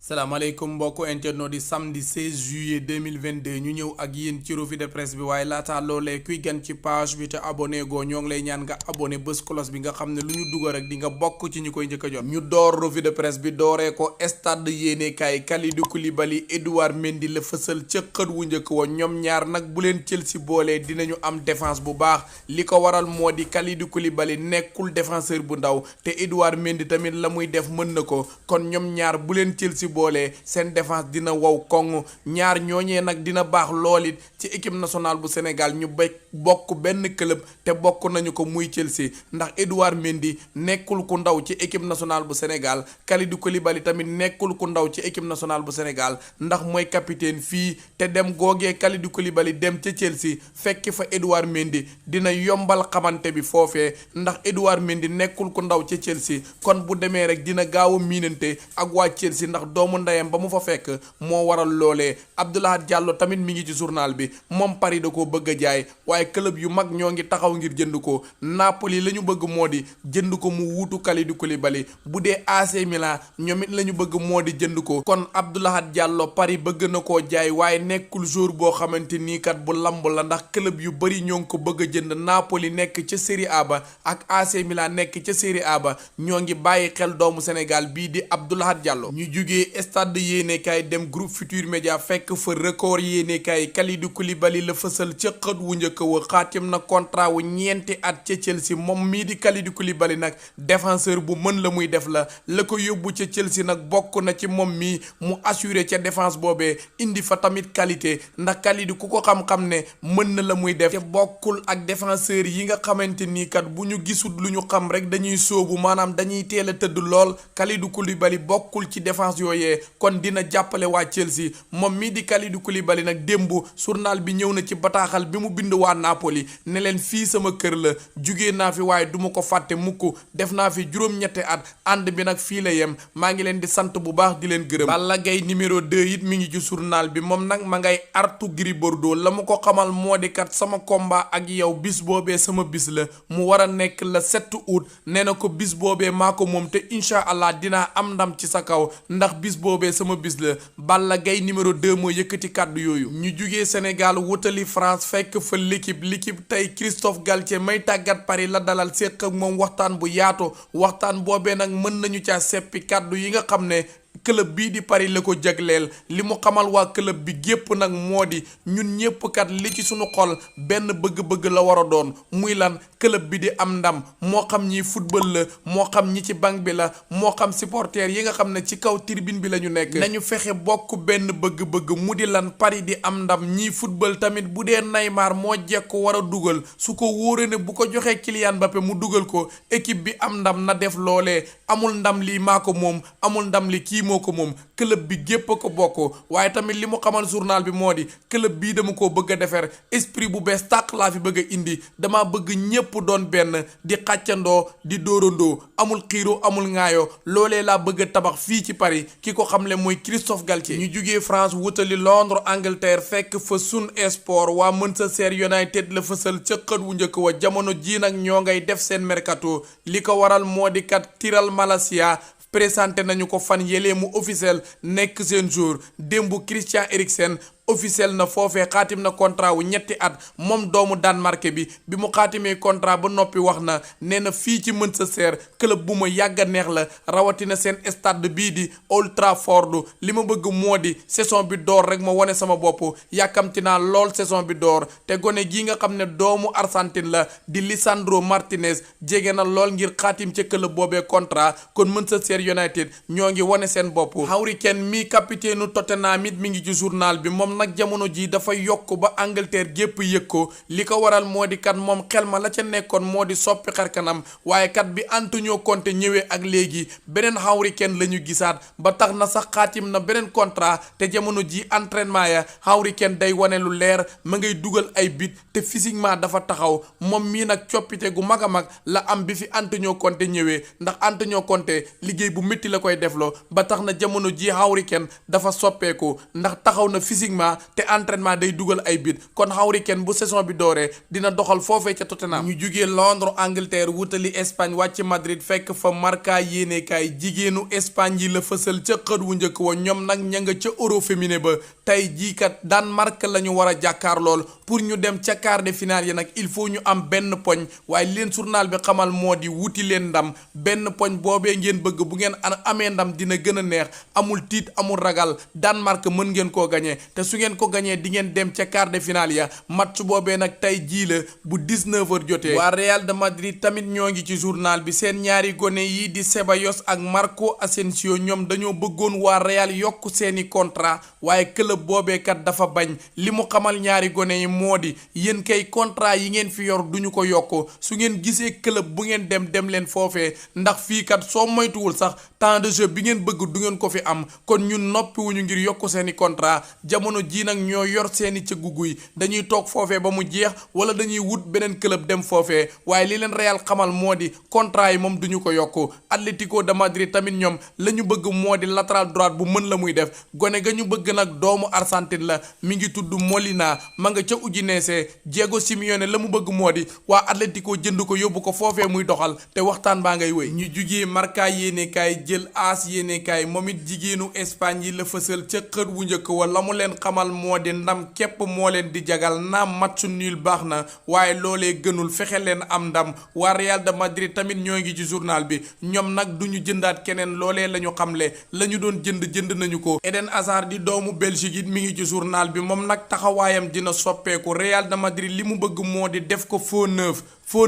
salaamaaleykum mbokku internet di samedi 16 juillet 2022 ñu ñëw ak yéen ci revue de presse bi waaye laata loolee kuy gan ci page bi te abonné goo ñoo ngi lay ñaan nga abonné bés cloche bi nga xam ne lu ñu dugal rek di nga bokk ci ñu koy njëkk a jot. ñu door revue de presse bi dooree ko stade yéenekaay Kalidou Koulibaly Edouard Mendy la fësal ca xët wu njëkk wa ñoom ñaar nag bu leen Chelsea boolee dinañu am défense bu baax li ko waral moo di Kalidou Koulibaly nekkul défenseur bu ndaw te Edouard Mendy tamit la muy def mën na ko kon ñoom ñaar bu leen Chelsea boole seen défense dina wow koŋ ñaar ñooñee nag dina baax lool it ci équipe nationale bu Sénégal ñu bokk benn club te bokk nañu ko muy Chelsea ndax Edouard Mendy nekkul ku ndaw ci équipe nationale bu Sénégal Kalidou Koulibaly tamit nekkul ku ndaw ci équipe nationale bu Sénégal ndax mooy capitaine fii te dem googee Kalidou Koulibaly dem ca Chelsea fekki fa Edouard Mendy dina yombal xamante bi foofee ndax Edouard Mendy nekkul ku ndaw ca Chelsea kon bu demee rek dina gaaw a miinante ak waa Chelsea ndax doomu ndeyam ba mu fa fekk moo waral loolee Abdoulaye Diallo tamit mi ngi ci journal bi moom Paris da koo bëgg a jaay waaye club yu mag ñoo ngi taxaw ngir jënd ko Napoli la ñu bëgg moo di jënd ko mu wuutu Kalidou Koulibaly bu dee AC Milan ñoom it la ñu bëgg moo di jënd ko kon Abdoulaye Diallo Paris bëgg na koo jaay waaye nekkul jour boo xamante nii kat bu lamb la ndax club yu bari ñoo ngi ko bëgg a jënd Napoli nekk ca Serie A ba ak AC Milan nekk ca Serie A ba ñoo ngi bàyyi xel doomu Sénégal bii di Abdoulaye Diallo ñu jugee stade yéenekaay dem groupe Futurs Médias fekk fa record yéenekaay Kalidou Koulibaly la fësal ca xët wu njëkk wa xaatim na contrat wu ñeenti at ca Chelsea moom mii di Kalidou Koulibaly nag défenseur bu mën la muy def la ko yóbbu ca Chelsea nag bokk na ci moom mii mu assuré ca défense boobee indi fa tamit qualité ndax Kalidou ku ko xam-xam ne mën na la muy def te bokkul ak défenseur yi nga xamante nii kat bu ñu gisul lu ñu xam rek dañuy sóobu maanaam dañuy teel a tëdd lool Kalidou Koulibaly bokkul ci défense yooyee kon dina jàppale waa Chelsea moom mii di Kalidou Koulibaly nag démb journal bi ñëw na ci bataaxal bi mu bind waa Napoli ne leen fii sama kër la jugee naa fi waaye duma ko fàtte mukk def naa fi juróom-ñetti at ànd bi nag fii la yem maa ngi leen di sant bu baax di leen gërëm. Balla Gaye numéro 2 it mi ngi ci journal bi moom nag ma ngay artu Gris Bordeaux la mu ko xamal moo di kat sama combat ak yow bis boobee sama bis la mu war a nekk le 7 août nee na ko bis boobee maa ko moom te incha allah dinaa am ndam ci sa kaw ndax bis boobee sama bis la Balla Gaye numéro 2 moo yëkkati kàddu yooyu. ñu jugee Sénégal wutali France fekk fa l'équipe tey Christophe Galtier may tàggat Paris la dalal séq ak moom waxtaan bu yaatu waxtaan boobee nag mën nañu caa seppi kàddu yi nga xam ne club bii di Paris la ko jagleel li mu xamal waa club bi gépp nag moo di ñun ñépp kat li ci sunu xol benn bëgg-bëgg la war a doon muy lan club bi di am ndam moo xam ñi football la moo xam ñi ci banc bi la moo xam supporters yi nga xam ne ci kaw tribune bi la ñu nekk nañu fexe bokk benn bëgg-bëgg mu di lan Paris di am ndam ñii football tamit bu dee Neymar moo jekk war a dugal su ko wóoree ne bu ko joxee Kylian Mbappé mu dugal ko équipe bi am ndam na def loolee amul ndam lii maa ko moom amul ndam li kii moo ko moom club bi gépp a ko bokk waaye tamit li mu xamal journal bi moo di club bii dama ko bëgg a defar esprit bu bees tàq laa fi bëgg a indi dama bëgg ñépp doon benn di xàccandoo di dóorandoo amul xiiro amul ŋaayoo loolee laa bëgg a tabax fii ci Paris ki ko xamle mooy Christophe Galtier. ñu jugee France wutali Londres Angleterre fekk fa Sun Sport waa Manchester United la fësal ca xët wu njëkk wa jamono jii nag ñoo ngay def seen mercato li ko waral moo di kat Tyrell Malacia présenté nañu ko fan yëlee mu officiel nekk seen jour démb Christian Eriksen officiel na foofee xaatim na contrat wu ñetti at moom doomu Danemark bi mu xaatimee contrat ba noppi wax na nee na fii ci Manchester club bu ma yàgg a neex la rawatina seen stade bii di Old Trafford li ma bëgg moo di saison bi door rek ma wane sama bopp yàkkamti naa lool saison bi door te gone gii nga xam ne doomu Argentine la di Lisandro Martinez jege na lool ngir xaatim ca club boobee contrat kon Manchester United ñoo ngi wane seen bopp. Harry Kane mi capitaine u Tottenham it mi ngi ci journal bi moom nag jamono ji dafa yokk ba Angleterre gépp yëg ko li ko waral moo di kat moom xel ma la ca nekkoon moo di soppi xarkanam waaye kat bi Antonio Conte ñëwee ak léegi beneen Harry Kane la ñu gisaat ba tax na sax xaatim na beneen contrat te jamono ji entraînement ya Harry Kane day wane lu leer ma ngay dugal ay bit te physiquement dafa taxaw moom mii nag coppite gu mag a mag la am bi fi Antonio Conte ñëwee ndax Antonio Conte liggéey bu métti la koy defloo ba tax na jamono ji Harry Kane dafa soppeeku ndax taxaw na physiquement entraînement te entraînement day dugal ay bit kon Harry Kane bu saison bi dooree dina doxal foofee ca Tottenham. ñu jugee Londres Angleterre wutali Espagne wàcc Madrid fekk fa Marca yéenekaay jigéenu Espagne yi la fësal ca xët wu njëkk wa ñoom nag ña nga ca Euro féminin ba tey jii kat Danemark la ñu war a jàkkaar lool pour ñu dem ca quart de finale yi nag il faut ñu am benn poñ waaye leen journal bi xamal moo di wuti leen ndam benn poñ boobee ngeen bëgg bu ngeen amee ndam dina gën a neex amul tiit amul ragal Danemark mën ngeen koo gañee te su ngeen ko gañee di ngeen dem ca quart de finale ya match boobee nag tey jii la bu 19h jotee. waa Real de Madrid tamit ñoo ngi ci journal bi seen ñaari gone yi di Ceballos ak Marco Asensio ñoom dañoo bëggoon waa Real yokk seeni contrat waaye club boobee kat dafa bañ li mu xamal ñaari gone yi moo di yéen kay contrat yi ngeen fi yor duñu ko yokk su ngeen gisee club bu ngeen dem leen foofee ndax fii kat soo moytuwul sax temps de jeu bi ngeen bëgg du ngeen ko fi am kon ñun noppiwuñu ngir yokk seeni contrat jamono jii nag ñoo yor seeni ca guguy dañuy toog foofee ba mu jeex wala dañuy wut beneen club dem foofee waaye li leen Real xamal moo di contrat yi moom duñu ko yokk Atlético de Madrid tamit ñoom la ñu bëgg moo di latéral droite bu mën la muy def gone ga ñu bëgg nag doomu Argentine la mi ngi tudd Molina ma nga ca Udinese Diego Simeone la mu bëgg moo di waa Atlético jënd ko yóbbu ko foofee muy doxal te waxtaan baa ngay wéy. ñu jugee Marca yéenekaay jël AS yéenekaay moom it jigéenu Espagne yi la fësal ca xët wu njëkk wa la mu leen xamal moo di ndam képp moo leen di jagal naam match nul baax na waaye loolee gënul fexe leen am ndam waa Real de Madrid tamit ñoo ngi ci journal bi ñoom nag duñu jëndaat keneen loolee la ñu xamle la ñu doon jënd nañu ko. Eden Hazard di doomu Belgique it mi ngi ci journal bi moom nag taxawaayam dina soppeeku Real de Madrid li mu bëgg moo di def ko faux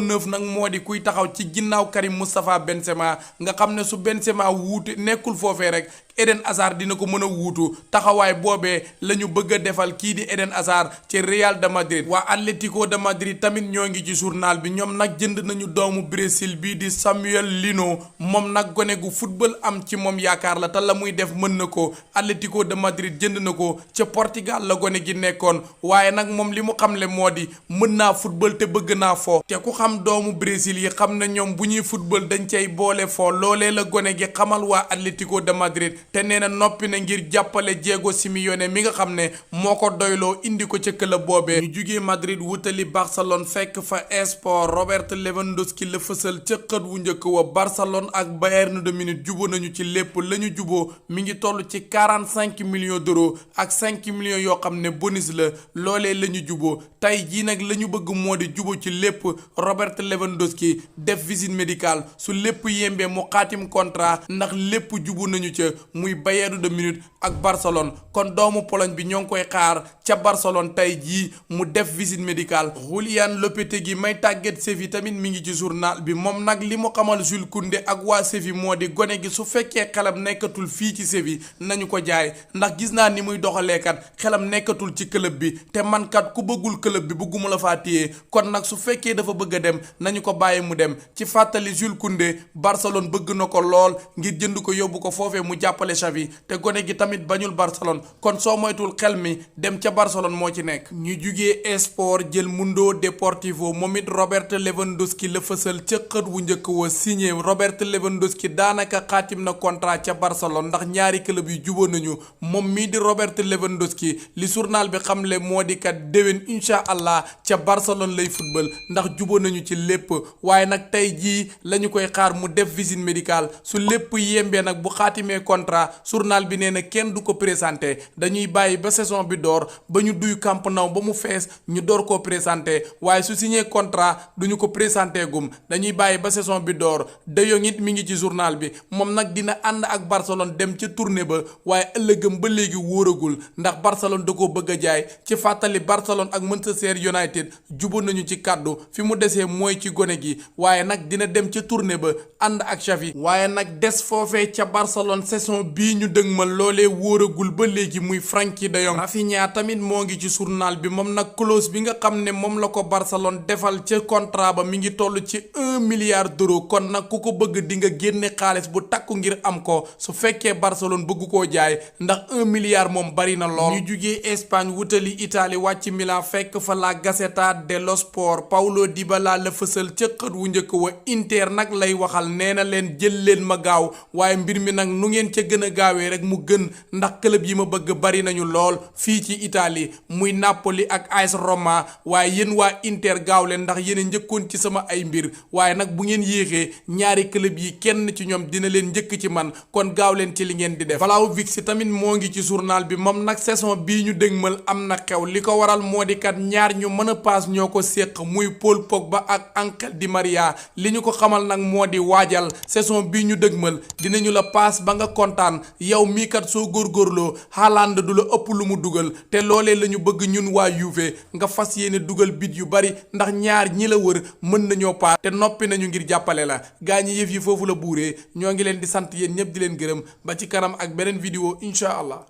neuf nag moo di kuy taxaw ci ginnaaw Karim Moustapha Benzema nga xam ne su Benzema wuute nekkul foofee rek Eden Hazard dina ko mën a wuutu taxawaay boobee la ñu bëgg a defal kii di Eden Hazard ci Real de Madrid. waa Atlético de Madrid tamit ñoo ngi ci journal bi ñoom nag jënd nañu doomu Brésil bii di Samuel Lino moom nag gone gu football am ci moom yaakaar la te la muy def mën na ko Atlético de Madrid jënd na ko ca Portugal la gone gi nekkoon waaye nag moom li mu xamle moo di mën naa football te bëgg naa fo te ku xam doomu Brésil yi xam na ñoom bu ñuy football dañ cay boole fo loolee la gone gi xamal waa Atlético de Madrid te nee na noppi na ngir jàppale Diego Simeone mi nga xam ne moo ko doyloo indi ko ca club boobee. ñu jugee Madrid wutali Barcelone fekk fa esport Robert Lewandowski la fësal ca xët wu njëkk wa Barcelone ak Bayern de Munich juboo nañu ci lépp la ñu juboo mi ngi toll ci 45 millions d'euros ak 5 millions yoo xam ne bonus la loolee la ñu juboo tey jii nag la ñu bëgg moo di juboo ci lépp Robert Lewandowski def visite médicale su lépp yembee mu xaatim contrat ndax lépp jubu nañu ca muy Bayern de Munich ak Barcelone kon doomu Pologne bi ñoo ngi koy xaar ca Barcelone tey jii mu def visite médicale. Julian Lopetegui may tàggat Séville tamit mi ngi ci journal bi moom nag li mu xamal Jules Koundé ak waa Séville moo di gone gi su fekkee xelam nekkatul fii ci Séville nañu ko jaay ndax gis naa ni muy doxalee kat xelam nekkatul ci club bi te man kat ku bëggul club bi bëgguma la faa téye kon nag su fekkee dafa bëgg a dem nañu ko bàyyi mu dem ci fàttali Jules Koundé Barcelone bëgg na ko lool ngir jënd ko yóbbu ko foofee mu jàppale Xavi te gone gi tamit bañul Barcelone kon soo moytul xel mi dem ca Barcelone moo ci nekk. ñu jugee Esport jël Mundo Deportivo moom it Robert Lewandowski la fësal ca xët wu njëkk wa signé Robert Lewandowski daanaka xaatim na contrat ca Barcelone ndax ñaari club yu juboo nañu moom mii di Robert Lewandowski li journal bi xamle moo di kat déwén incha allah ca Barcelone lay football ndax juboo nañu ci lépp waaye nag tey jii la ñu koy xaar mu def visite médicale su lépp yembee nag bu xaatimee contrat journal bi nee na kenn du ko présenté dañuy bàyyi ba saison bi door ba ñu duy Camp Nou ba mu fees ñu door koo présenté waaye su signé contrat duñu ko présenté gum dañuy bàyyi ba saison bi door De Jong it mi ngi ci journal bi moom nag dina ànd ak Barcelone dem ca tournée ba waaye ëllëgëm ba léegi wóoragul ndax Barcelone da koo bëgg a jaay ci fàttali Barcelone ak Manchester United jubóo nañu ci kàddu fi mu desee mooy ci gone gi waaye nag dina dem ca tournée ba ànd ak Xavi waaye nag des foofee ca Barcelone saison bii ñu dëgmal loolee wóoragul ba léegi muy Frenkie de Jong. Rafinha tamit moo ngi ci journal bi moom nag clause bi nga xam ne moom la ko Barcelone defal ca contrat ba mi ngi toll ci 1 milliard d'euros kon nag ku ko bëgg di nga génne xaalis bu takku ngir am ko su fekkee Barcelone bëgg koo jaay ndax 1 milliard moom bari na lool. ñu jugee Espagne wutali Italie wàcc Milan fekk fa la Gazzetta dello Sport Paulo Dybala la fësal ca xët wu njëkk wa Inter nag lay waxal nee na leen jël leen ma gaaw waaye mbir mi nag nu ngeen ca gën a gaawee rek mu gën ndax club yi ma bëgg bari nañu lool fii ci Italie muy Napoli ak AS Roma waaye yéen waa Inter gaaw leen ndax yéen a njëkkoon ci sama ay mbir waaye nag bu ngeen yéexee ñaari club yi kenn ci ñoom dina leen njëkk ci man kon gaaw leen ci li ngeen di def. Vlahovic tamit moo ngi ci journal bi moom nag saison bii ñu dégmal am na xew li ko waral moo di kat ñaar ñu mën a paas ñoo ko séq muy Paul Pogba ak Angel Di Maria li ñu ko xamal nag moo di waajal saison bii ñu dégmal dinañu la paas ba nga kontaan yow mii kat soo góorgóorloo Haaland du la ëpp lu mu dugal te loolee la ñu bëgg ñun waa Juve nga fas yéene dugal bit yu bari ndax ñaar ñi la wër mën nañoo paas te noppi nañu ngir jàppale la gaa ñi yëf yi foofu la buuree ñoo ngi leen di sant yéen ñëpp di leen gërëm ba ci kanam ak beneen vidéo incha allah.